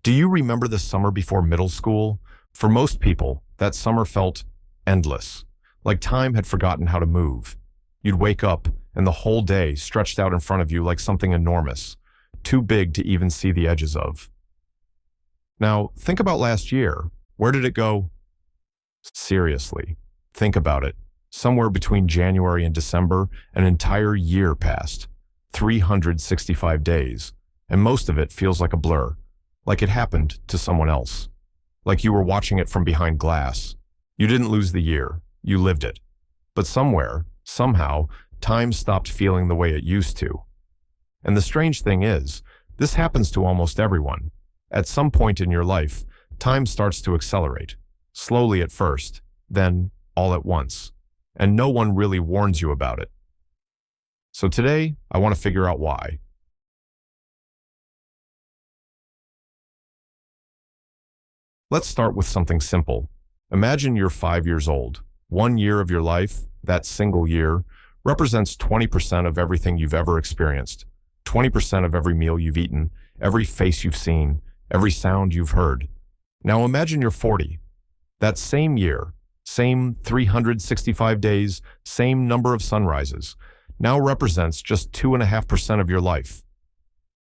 Do you remember the summer before middle school? For most people, that summer felt endless, like time had forgotten how to move. You'd wake up, and the whole day stretched out in front of you like something enormous, too big to even see the edges of. Now, think about last year. Where did it go? Seriously, think about it. Somewhere between January and December, an entire year passed. 365 days, and most of it feels like a blur, like it happened to someone else, like you were watching it from behind glass. You didn't lose the year, you lived it. But somewhere, somehow, time stopped feeling the way it used to. And the strange thing is, this happens to almost everyone. At some point in your life, time starts to accelerate, slowly at first, then all at once, and no one really warns you about it. So today, I want to figure out why. Let's start with something simple. Imagine you're 5 years old. 1 year of your life, that single year, represents 20% of everything you've ever experienced, 20% of every meal you've eaten, every face you've seen, every sound you've heard. Now imagine you're 40. That same year, same 365 days, same number of sunrises, now represents just 2.5% of your life.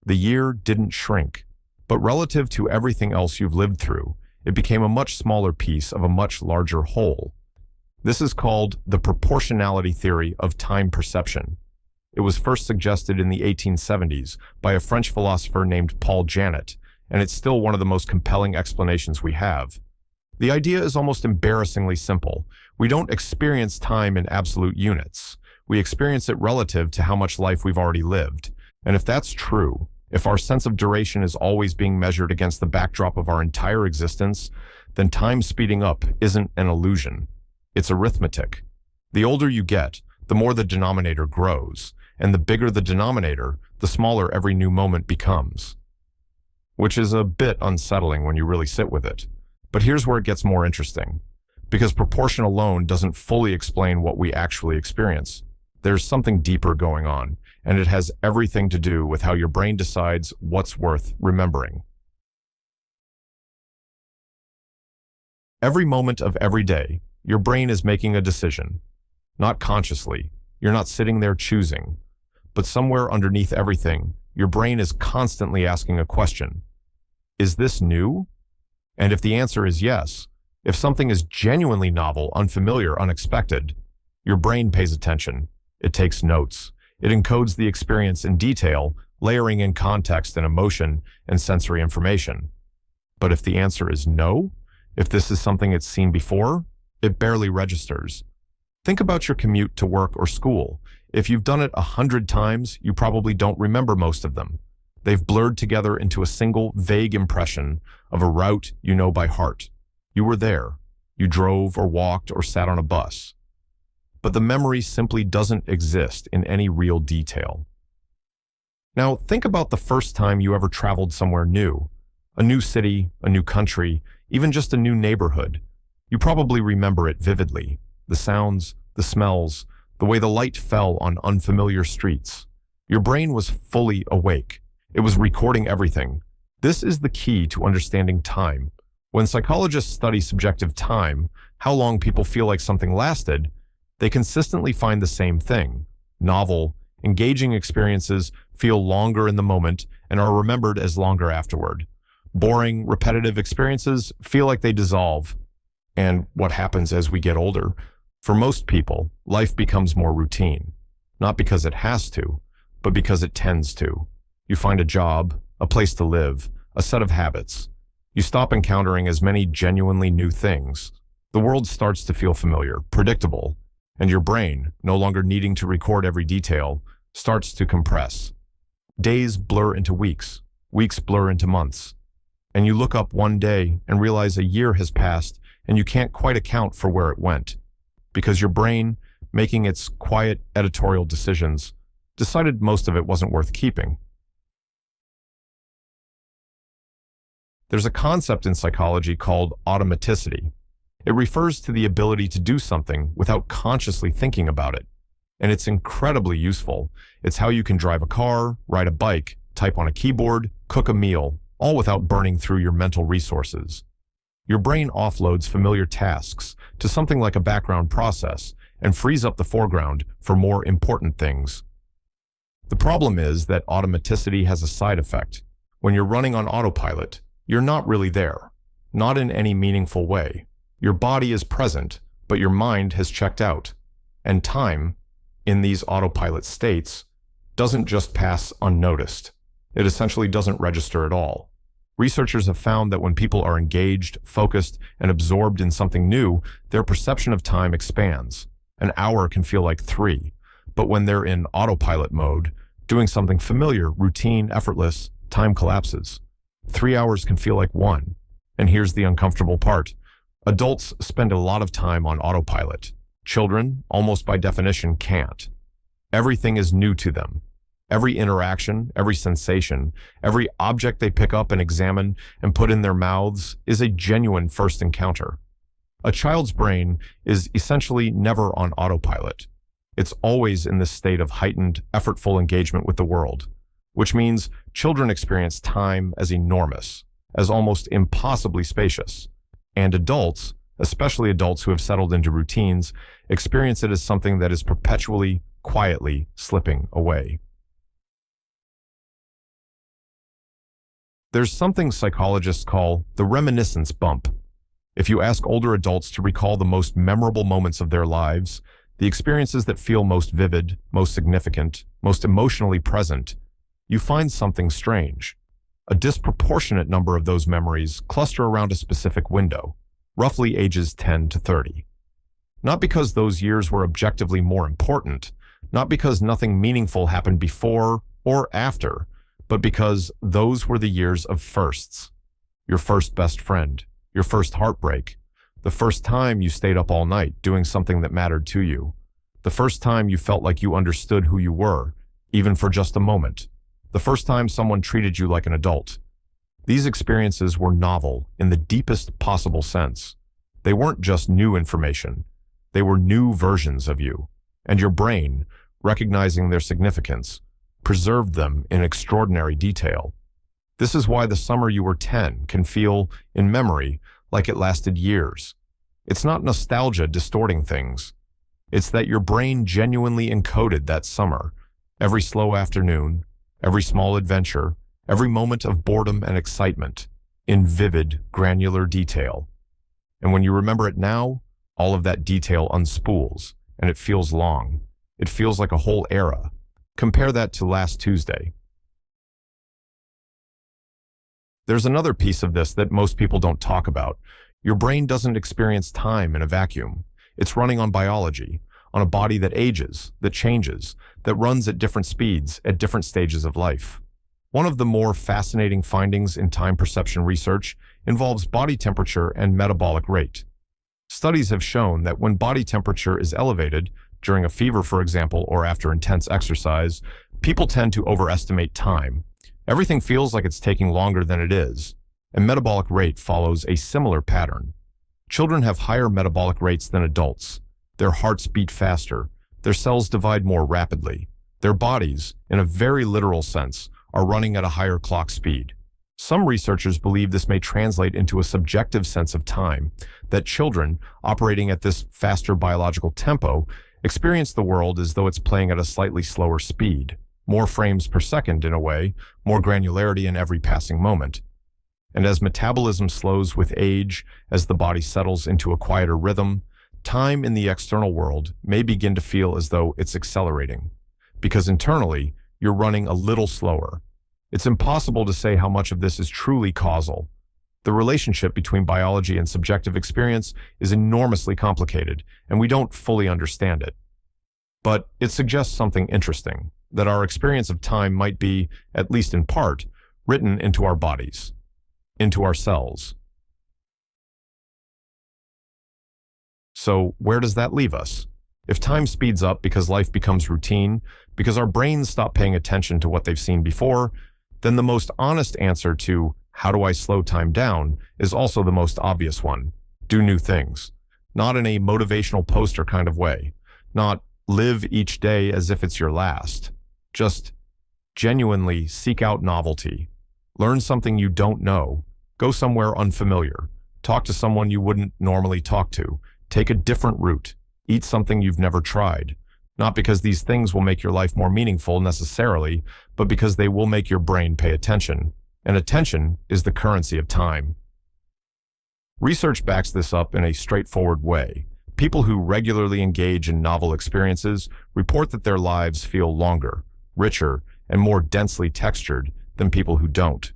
The year didn't shrink, but relative to everything else you've lived through, it became a much smaller piece of a much larger whole. This is called the proportionality theory of time perception. It was first suggested in the 1870s by a French philosopher named Paul Janet, and it's still one of the most compelling explanations we have. The idea is almost embarrassingly simple. We don't experience time in absolute units. We experience it relative to how much life we've already lived. And if that's true, if our sense of duration is always being measured against the backdrop of our entire existence, then time speeding up isn't an illusion. It's arithmetic. The older you get, the more the denominator grows, and the bigger the denominator, the smaller every new moment becomes. Which is a bit unsettling when you really sit with it. But here's where it gets more interesting. Because proportion alone doesn't fully explain what we actually experience. There's something deeper going on, and it has everything to do with how your brain decides what's worth remembering. Every moment of every day, your brain is making a decision. Not consciously, you're not sitting there choosing, but somewhere underneath everything, your brain is constantly asking a question. Is this new? And if the answer is yes, if something is genuinely novel, unfamiliar, unexpected, your brain pays attention. It takes notes. It encodes the experience in detail, layering in context and emotion and sensory information. But if the answer is no, if this is something it's seen before, it barely registers. Think about your commute to work or school. If you've done it 100 times, you probably don't remember most of them. They've blurred together into a single vague impression of a route you know by heart. You were there. You drove or walked or sat on a bus. But the memory simply doesn't exist in any real detail. Now, think about the first time you ever traveled somewhere new. A new city, a new country, even just a new neighborhood. You probably remember it vividly. The sounds, the smells, the way the light fell on unfamiliar streets. Your brain was fully awake. It was recording everything. This is the key to understanding time. When psychologists study subjective time, how long people feel like something lasted, they consistently find the same thing. Novel, engaging experiences feel longer in the moment and are remembered as longer afterward. Boring, repetitive experiences feel like they dissolve. And what happens as we get older? For most people, life becomes more routine. Not because it has to, but because it tends to. You find a job, a place to live, a set of habits. You stop encountering as many genuinely new things. The world starts to feel familiar, predictable, and your brain, no longer needing to record every detail, starts to compress. Days blur into weeks, weeks blur into months. And you look up one day and realize a year has passed and you can't quite account for where it went. Because your brain, making its quiet editorial decisions, decided most of it wasn't worth keeping. There's a concept in psychology called automaticity. It refers to the ability to do something without consciously thinking about it. And it's incredibly useful. It's how you can drive a car, ride a bike, type on a keyboard, cook a meal, all without burning through your mental resources. Your brain offloads familiar tasks to something like a background process and frees up the foreground for more important things. The problem is that automaticity has a side effect. When you're running on autopilot, you're not really there, not in any meaningful way. Your body is present, but your mind has checked out. And time, in these autopilot states, doesn't just pass unnoticed. It essentially doesn't register at all. Researchers have found that when people are engaged, focused, and absorbed in something new, their perception of time expands. An hour can feel like 3, but when they're in autopilot mode, doing something familiar, routine, effortless, time collapses. 3 hours can feel like 1. And here's the uncomfortable part. Adults spend a lot of time on autopilot. Children, almost by definition, can't. Everything is new to them. Every interaction, every sensation, every object they pick up and examine and put in their mouths is a genuine first encounter. A child's brain is essentially never on autopilot. It's always in this state of heightened, effortful engagement with the world, which means children experience time as enormous, as almost impossibly spacious. And adults, especially adults who have settled into routines, experience it as something that is perpetually, quietly slipping away. There's something psychologists call the reminiscence bump. If you ask older adults to recall the most memorable moments of their lives, the experiences that feel most vivid, most significant, most emotionally present, you find something strange. A disproportionate number of those memories cluster around a specific window, roughly ages 10 to 30. Not because those years were objectively more important, not because nothing meaningful happened before or after, but because those were the years of firsts. Your first best friend, your first heartbreak, the first time you stayed up all night doing something that mattered to you, the first time you felt like you understood who you were, even for just a moment, the first time someone treated you like an adult. These experiences were novel in the deepest possible sense. They weren't just new information. They were new versions of you, and your brain, recognizing their significance, preserved them in extraordinary detail. This is why the summer you were 10 can feel, in memory, like it lasted years. It's not nostalgia distorting things. It's that your brain genuinely encoded that summer, every slow afternoon, every small adventure, every moment of boredom and excitement, in vivid, granular detail. And when you remember it now, all of that detail unspools, and it feels long. It feels like a whole era. Compare that to last Tuesday. There's another piece of this that most people don't talk about. Your brain doesn't experience time in a vacuum. It's running on biology, on a body that ages, that changes, that runs at different speeds at different stages of life. One of the more fascinating findings in time perception research involves body temperature and metabolic rate. Studies have shown that when body temperature is elevated, during a fever, for example, or after intense exercise, people tend to overestimate time. Everything feels like it's taking longer than it is, and metabolic rate follows a similar pattern. Children have higher metabolic rates than adults. Their hearts beat faster. Their cells divide more rapidly. Their bodies, in a very literal sense, are running at a higher clock speed. Some researchers believe this may translate into a subjective sense of time, that children, operating at this faster biological tempo, experience the world as though it's playing at a slightly slower speed, more frames per second in a way, more granularity in every passing moment. And as metabolism slows with age, as the body settles into a quieter rhythm, time in the external world may begin to feel as though it's accelerating, because internally, you're running a little slower. It's impossible to say how much of this is truly causal. The relationship between biology and subjective experience is enormously complicated, and we don't fully understand it. But it suggests something interesting, that our experience of time might be, at least in part, written into our bodies, into our cells. So where does that leave us? If time speeds up because life becomes routine, because our brains stop paying attention to what they've seen before, then the most honest answer to how do I slow time down is also the most obvious one. Do new things. Not in a motivational poster kind of way. Not live each day as if it's your last. Just genuinely seek out novelty. Learn something you don't know. Go somewhere unfamiliar. Talk to someone you wouldn't normally talk to. Take a different route. Eat something you've never tried. Not because these things will make your life more meaningful necessarily, but because they will make your brain pay attention. And attention is the currency of time. Research backs this up in a straightforward way. People who regularly engage in novel experiences report that their lives feel longer, richer, and more densely textured than people who don't,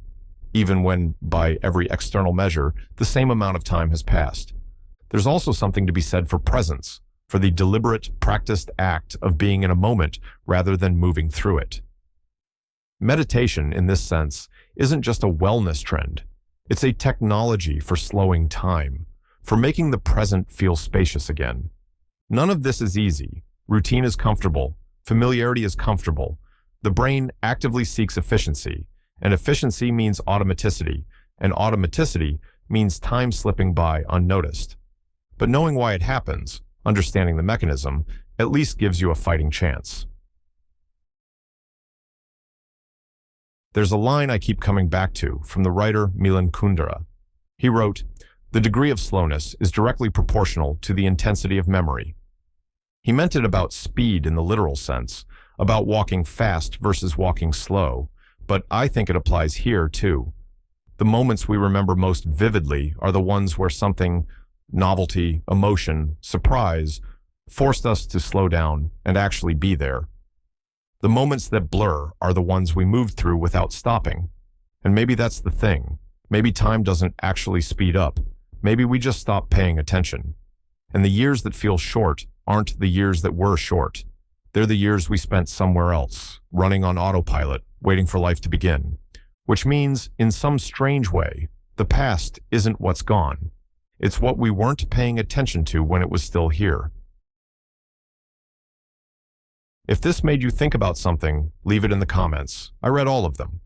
even when, by every external measure, the same amount of time has passed. There's also something to be said for presence, for the deliberate, practiced act of being in a moment rather than moving through it. Meditation, in this sense, isn't just a wellness trend. It's a technology for slowing time, for making the present feel spacious again. None of this is easy. Routine is comfortable. Familiarity is comfortable. The brain actively seeks efficiency, and efficiency means automaticity, and automaticity means time slipping by unnoticed. But knowing why it happens, understanding the mechanism, at least gives you a fighting chance. There's a line I keep coming back to from the writer Milan Kundera. He wrote, "The degree of slowness is directly proportional to the intensity of memory." He meant it about speed in the literal sense, about walking fast versus walking slow, but I think it applies here too. The moments we remember most vividly are the ones where something, novelty, emotion, surprise, forced us to slow down and actually be there. The moments that blur are the ones we moved through without stopping. And maybe that's the thing. Maybe time doesn't actually speed up. Maybe we just stop paying attention. And the years that feel short aren't the years that were short. They're the years we spent somewhere else, running on autopilot, waiting for life to begin. Which means, in some strange way, the past isn't what's gone. It's what we weren't paying attention to when it was still here. If this made you think about something, leave it in the comments. I read all of them.